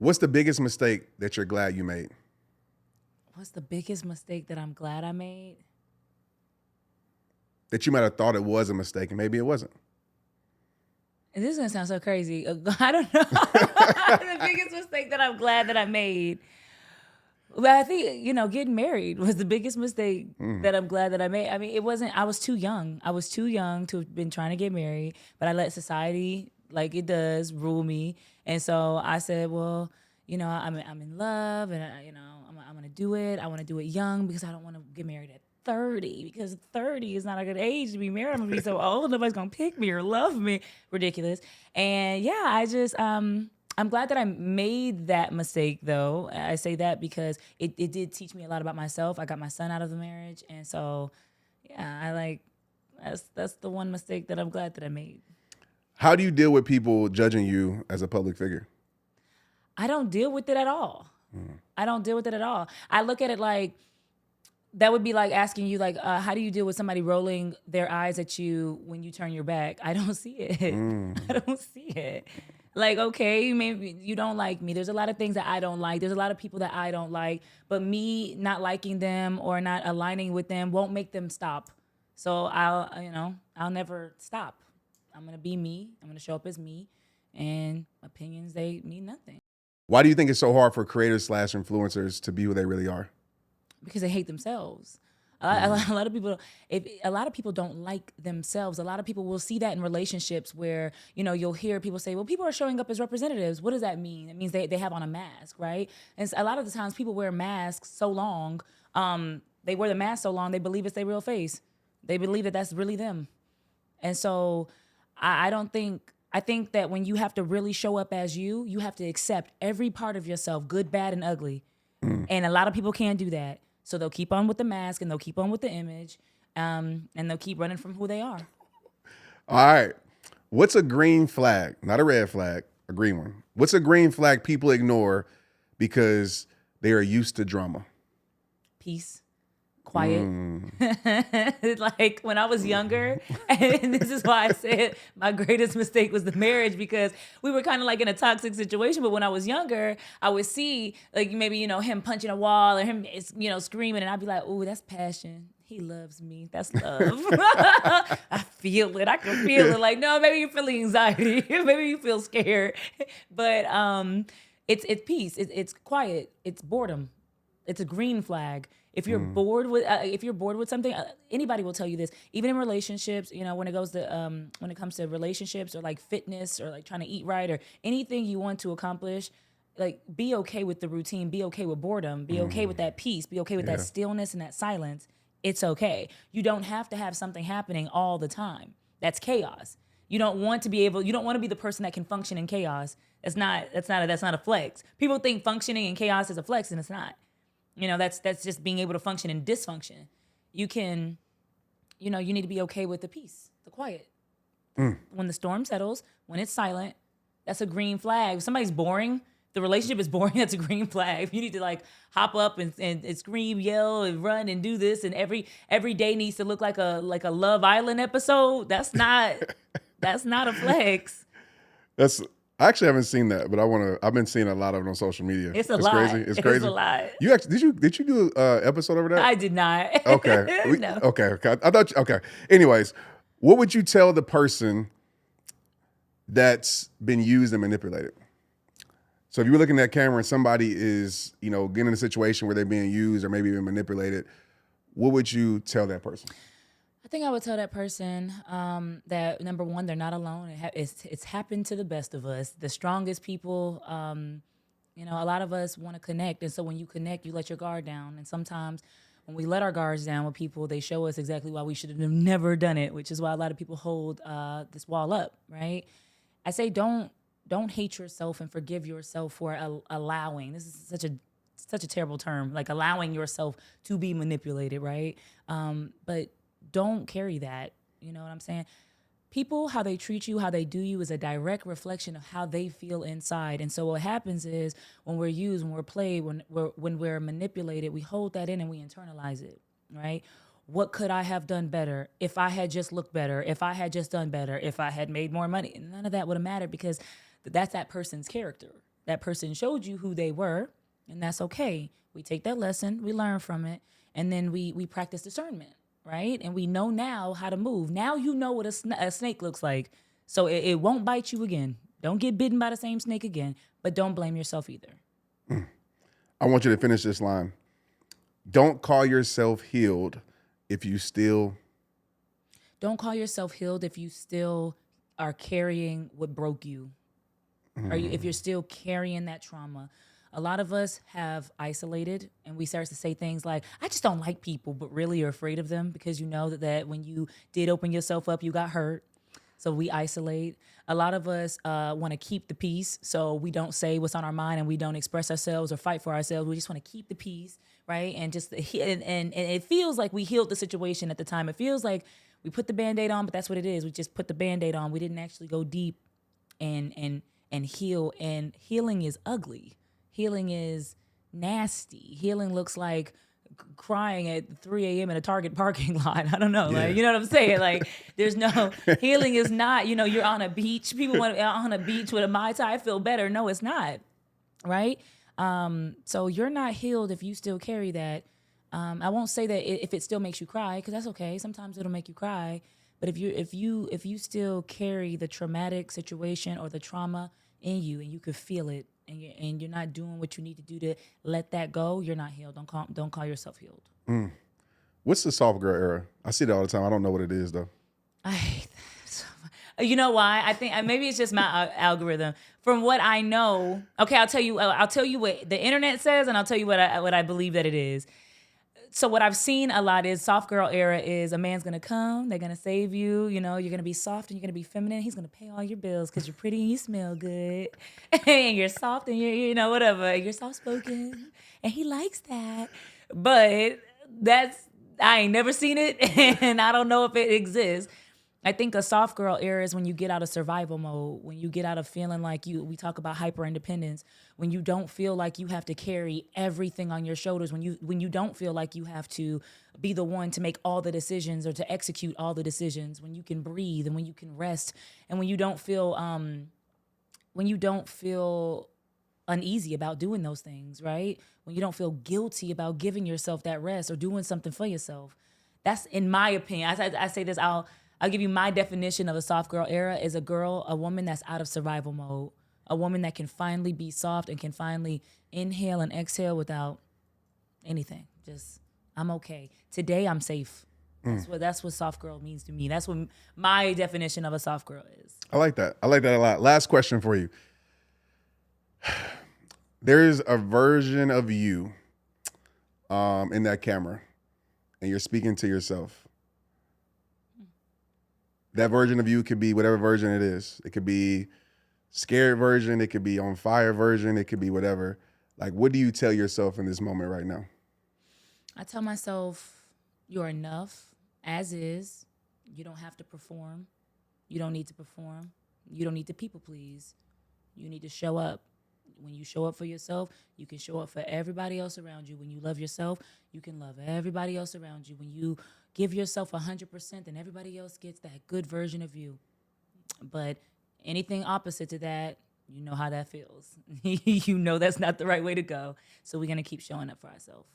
What's the biggest mistake that you're glad you made? What's the biggest mistake that I'm glad I made? That you might have thought it was a mistake and maybe it wasn't. And this is gonna sound so crazy. I don't know. The biggest mistake that I'm glad that I made. But I think, getting married was the biggest mistake that I'm glad that I made. I mean, it wasn't, I was too young. I was too young to have been trying to get married, but I let society, like it does, rule me. And so I said, well, I'm in love and, I'm going to do it. I want to do it young because I don't want to get married at 30 because 30 is not a good age to be married. I'm going to be so old. Nobody's going to pick me or love me. Ridiculous. And yeah, I'm glad that I made that mistake, though. I say that because it did teach me a lot about myself. I got my son out of the marriage, and so yeah, that's the one mistake that I'm glad that I made. How do you deal with people judging you as a public figure? I don't deal with it at all. I don't deal with it at all. I look at it like that would be like asking you, like, how do you deal with somebody rolling their eyes at you when you turn your back? I don't see it. I don't see it. Like, okay, maybe you don't like me. There's a lot of things that I don't like. There's a lot of people that I don't like. But me not liking them or not aligning with them won't make them stop. So I'll never stop. I'm gonna be me. I'm gonna show up as me. And opinions, they mean nothing. Why do you think it's so hard for creators / influencers to be who they really are? Because they hate themselves. A lot of people, if a lot of people don't like themselves. A lot of people will see that in relationships where you'll hear people say, "Well, people are showing up as representatives." What does that mean? It means they have on a mask, right? And a lot of the times, people wear masks so long. They wear the mask so long they believe it's their real face. They believe that that's really them. And so, I don't think. I think that when you have to really show up as you, you have to accept every part of yourself, good, bad, and ugly. And a lot of people can't do that. So they'll keep on with the mask and they'll keep on with the image, and they'll keep running from who they are. All right. What's a green flag? Not a red flag, a green one. What's a green flag people ignore because they are used to drama? Peace, quiet. Like when I was younger, and this is why I said my greatest mistake was the marriage, because we were kind of like in a toxic situation. But when I was younger, I would see like maybe him punching a wall or him screaming, and I'd be like, "Oh, that's passion. He loves me. That's love." I feel it. I can feel it. Like, no, maybe you're feeling anxiety. Maybe you feel scared. But it's peace. It's quiet. It's boredom. It's a green flag. If you're bored with something, anybody will tell you this. Even in relationships, when it comes to relationships or like fitness or like trying to eat right or anything you want to accomplish, like be okay with the routine, be okay with boredom, be okay with that peace, be okay with that stillness and that silence. It's okay. You don't have to have something happening all the time. That's chaos. You don't want to be the person that can function in chaos. That's not a flex. People think functioning in chaos is a flex, and it's not. That's just being able to function in dysfunction. You can, you need to be okay with the peace, the quiet. When the storm settles, when it's silent, that's a green flag. If somebody's boring, the relationship is boring, that's a green flag. If you need to like hop up and scream, yell, and run and do this, and every day needs to look like a Love Island episode, that's not a flex. I actually haven't seen that, but I've been seeing a lot of it on social media. It's a lot. Crazy. It's crazy. It's a lot. You actually did you do an episode over that? I did not. Okay. No. Okay. I thought. Okay. Anyways, what would you tell the person that's been used and manipulated? So if you were looking at that camera and somebody is, getting in a situation where they're being used or maybe even manipulated, what would you tell that person? I think I would tell that person that, number one, they're not alone. It's happened to the best of us. The strongest people, a lot of us want to connect. And so when you connect, you let your guard down. And sometimes when we let our guards down with people, they show us exactly why we should have never done it, which is why a lot of people hold this wall up, right? I say don't hate yourself and forgive yourself for allowing. This is such a terrible term, like allowing yourself to be manipulated, right? But don't carry that. You know what I'm saying? People, how they treat you, how they do you is a direct reflection of how they feel inside. And so what happens is when we're used, when we're played, when we're manipulated, we hold that in and we internalize it, right? What could I have done better? If I had just looked better, if I had just done better, if I had made more money, none of that would have mattered because that's that person's character, That person showed you who they were, and that's okay. We take that lesson, we learn from it, and then we practice discernment, right? And we know now how to move. Now you know what a snake looks like, so it won't bite you again. Don't get bitten by the same snake again, but don't blame yourself either. I want you to finish this line. Don't call yourself healed if you still. Don't call yourself healed if you still are carrying what broke you. Or if you're still carrying that trauma. A lot of us have isolated and we start to say things like, I just don't like people, but really you're afraid of them because you know that when you did open yourself up, you got hurt. So we isolate. A lot of us want to keep the peace, so we don't say what's on our mind and we don't express ourselves or fight for ourselves. We just want to keep the peace, right? And just and it feels like we healed the situation at the time. It feels like we put the Band-Aid on, but that's what it is. We just put the Band-Aid on. We didn't actually go deep and heal. And healing is ugly. Healing is nasty. Healing looks like crying at 3 a.m. in a Target parking lot. I don't know. Yeah. Like, you know what I'm saying? Like, there's no healing is not, you're on a beach. People want on a beach with a Mai Tai feel better. No, it's not. Right? So you're not healed if you still carry that. I won't say that if it still makes you cry, because that's okay. Sometimes it'll make you cry. But if you still carry the traumatic situation or the trauma in you and you could feel it and you're not doing what you need to do to let that go, you're not healed. Don't call yourself healed. What's the soft girl era? I see that all the time. I don't know what it is though. I hate that. You know why? I think maybe it's just my algorithm. From what I know, okay, I'll tell you what the internet says, and I'll tell you what I believe that it is. So what I've seen a lot is soft girl era is a man's gonna come, they're gonna save you, you're gonna be soft and you're gonna be feminine. He's gonna pay all your bills because you're pretty and you smell good, and you're soft and you're whatever. You're soft spoken, and he likes that. But I ain't never seen it, and I don't know if it exists. I think a soft girl era is when you get out of survival mode, when you get out of feeling like we talk about hyper independence, when you don't feel like you have to carry everything on your shoulders, when you don't feel like you have to be the one to make all the decisions or to execute all the decisions, when you can breathe and when you can rest, and when you don't feel uneasy about doing those things, right? When you don't feel guilty about giving yourself that rest or doing something for yourself. That's in my opinion. I say this, I'll give you my definition of a soft girl era is a woman that's out of survival mode, a woman that can finally be soft and can finally inhale and exhale without anything. Just, I'm okay. Today, I'm safe. That's what soft girl means to me. That's what my definition of a soft girl is. I like that. I like that a lot. Last question for you. There's a version of you in that camera, and you're speaking to yourself. That version of you could be whatever version it is. It could be scared version. It could be on fire version. It could be whatever. Like, what do you tell yourself in this moment right now? I tell myself, you're enough as is. You don't have to perform. You don't need to perform. You don't need to people please. You need to show up. When you show up for yourself, you can show up for everybody else around you. When you love yourself, you can love everybody else around you. When you give yourself 100%, then everybody else gets that good version of you. But anything opposite to that, you know how that feels. You know that's not the right way to go. So we're going to keep showing up for ourselves.